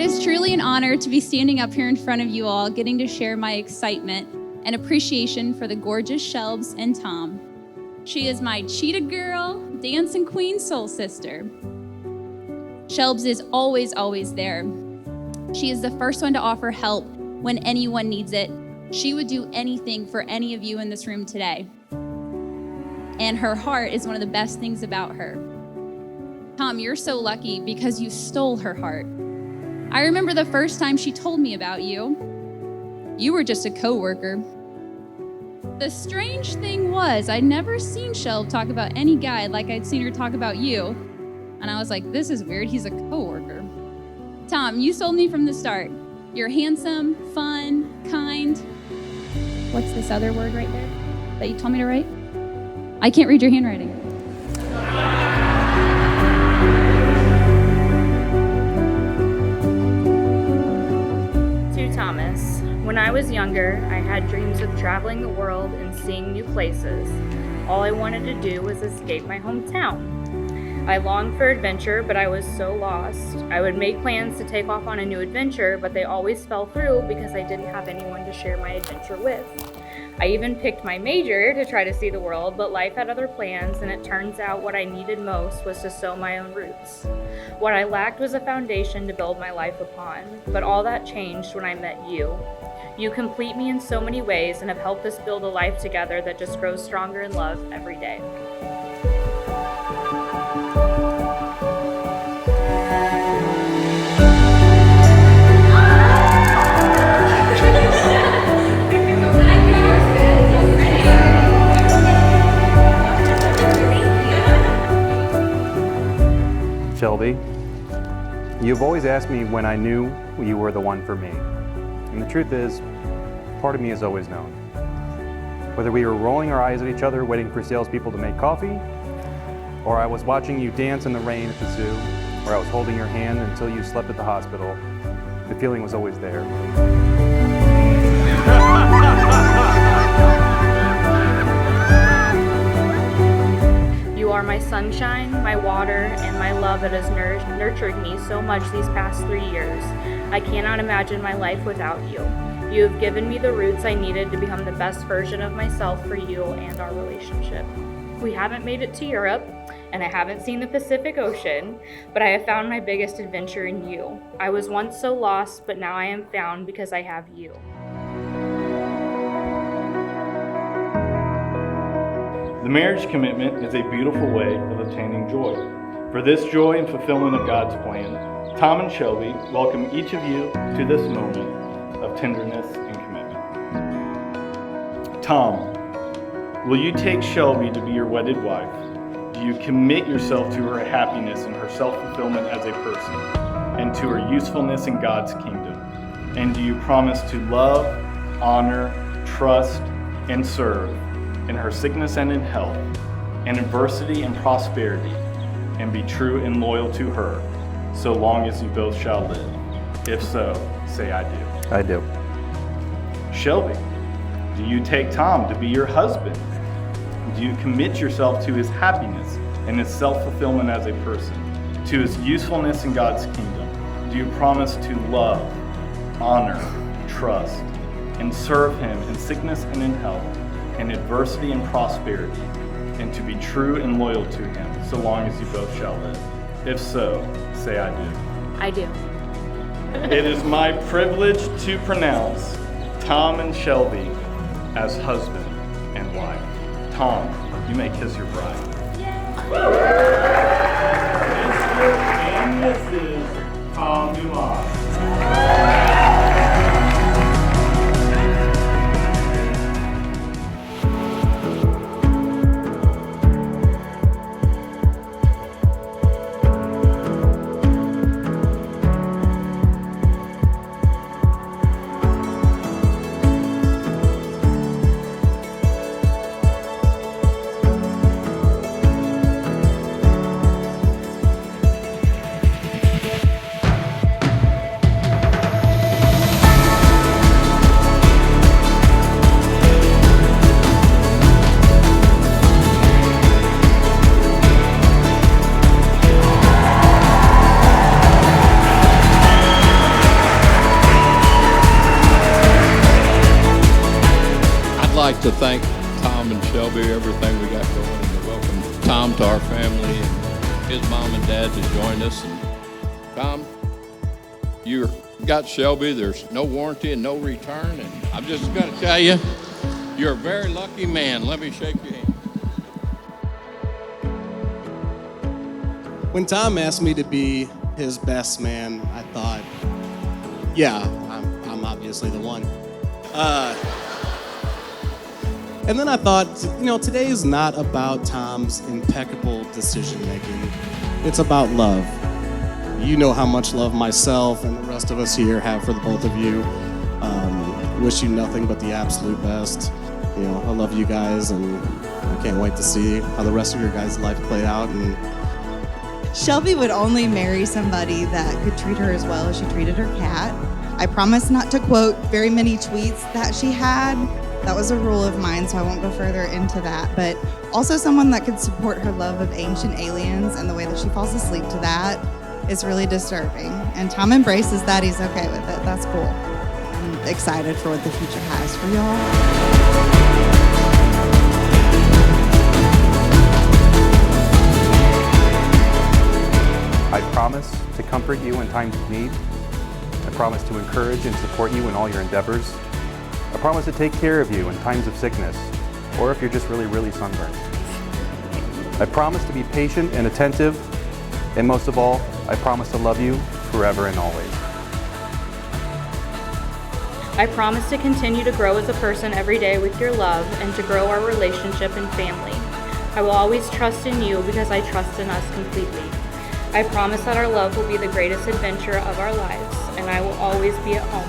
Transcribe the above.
is truly an honor to be standing up here in front of you all, getting to share my excitement and appreciation for the gorgeous Shelbs and Tom. She is my cheetah girl, dancing queen, soul sister. Shelbs is always, always there. She is the first one to offer help when anyone needs it. She would do anything for any of you in this room today. And her heart is one of the best things about her. Tom, you're so lucky because you stole her heart. I remember the first time she told me about you. You were just a coworker. The strange thing was, I'd never seen Shelb talk about any guy like I'd seen her talk about you. And I was like, this is weird, he's a coworker. Tom, you sold me from the start. You're handsome, fun, kind. What's this other word right there that you told me to write? I can't read your handwriting. To Thomas, when I was younger, I had dreams of traveling the world and seeing new places. All I wanted to do was escape my hometown. I longed for adventure, but I was so lost. I would make plans to take off on a new adventure, but they always fell through because I didn't have anyone to share my adventure with. I even picked my major to try to see the world, but life had other plans, and it turns out what I needed most was to sow my own roots. What I lacked was a foundation to build my life upon, but all that changed when I met you. You complete me in so many ways and have helped us build a life together that just grows stronger in love every day. Shelby, you've always asked me when I knew you were the one for me. And the truth is, part of me has always known. Whether we were rolling our eyes at each other waiting for salespeople to make coffee, or I was watching you dance in the rain at the zoo, or I was holding your hand until you slept at the hospital, the feeling was always there. You are my sunshine, my water, and my love that has nurtured me so much these past 3 years. I cannot imagine my life without you. You have given me the roots I needed to become the best version of myself for you and our relationship. We haven't made it to Europe, and I haven't seen the Pacific Ocean, but I have found my biggest adventure in you. I was once so lost, but now I am found because I have you. The marriage commitment is a beautiful way of obtaining joy. For this joy and fulfillment of God's plan, Tom and Shelby welcome each of you to this moment of tenderness and commitment. Tom, will you take Shelby to be your wedded wife? Do you commit yourself to her happiness and her self-fulfillment as a person, and to her usefulness in God's kingdom? And do you promise to love, honor, trust, and serve in her sickness and in health, in adversity and prosperity, and be true and loyal to her, so long as you both shall live? If so, say I do. I do. Shelby, do you take Tom to be your husband? Do you commit yourself to his happiness and his self-fulfillment as a person, to his usefulness in God's kingdom? Do you promise to love, honor, trust, and serve him in sickness and in health, in adversity and prosperity, and to be true and loyal to him, so long as you both shall live? If so, say I do. I do. It is my privilege to pronounce Tom and Shelby as husband and wife. Tom, you may kiss your bride. Mr. and Mrs. Tom Dumas. to thank Tom and Shelby, everything we got going, and to welcome Tom to our family and his mom and dad to join us. And Tom, you got Shelby. There's no warranty and no return. And I'm just going to tell you, you're a very lucky man. Let me shake your hand. When Tom asked me to be his best man, I thought, yeah, I'm obviously the one. And then I thought, today is not about Tom's impeccable decision making. It's about love. You know how much love myself and the rest of us here have for the both of you. Wish you nothing but the absolute best. I love you guys, and I can't wait to see how the rest of your guys' life play out. And Shelby would only marry somebody that could treat her as well as she treated her cat. I promise not to quote very many tweets that she had. That was a rule of mine, so I won't go further into that. But also someone that could support her love of ancient aliens, and the way that she falls asleep to that is really disturbing. And Tom embraces that. He's okay with it. That's cool. I'm excited for what the future has for y'all. I promise to comfort you in times of need. I promise to encourage and support you in all your endeavors. I promise to take care of you in times of sickness, or if you're just really, really sunburned. I promise to be patient and attentive, and most of all, I promise to love you forever and always. I promise to continue to grow as a person every day with your love and to grow our relationship and family. I will always trust in you because I trust in us completely. I promise that our love will be the greatest adventure of our lives, and I will always be at home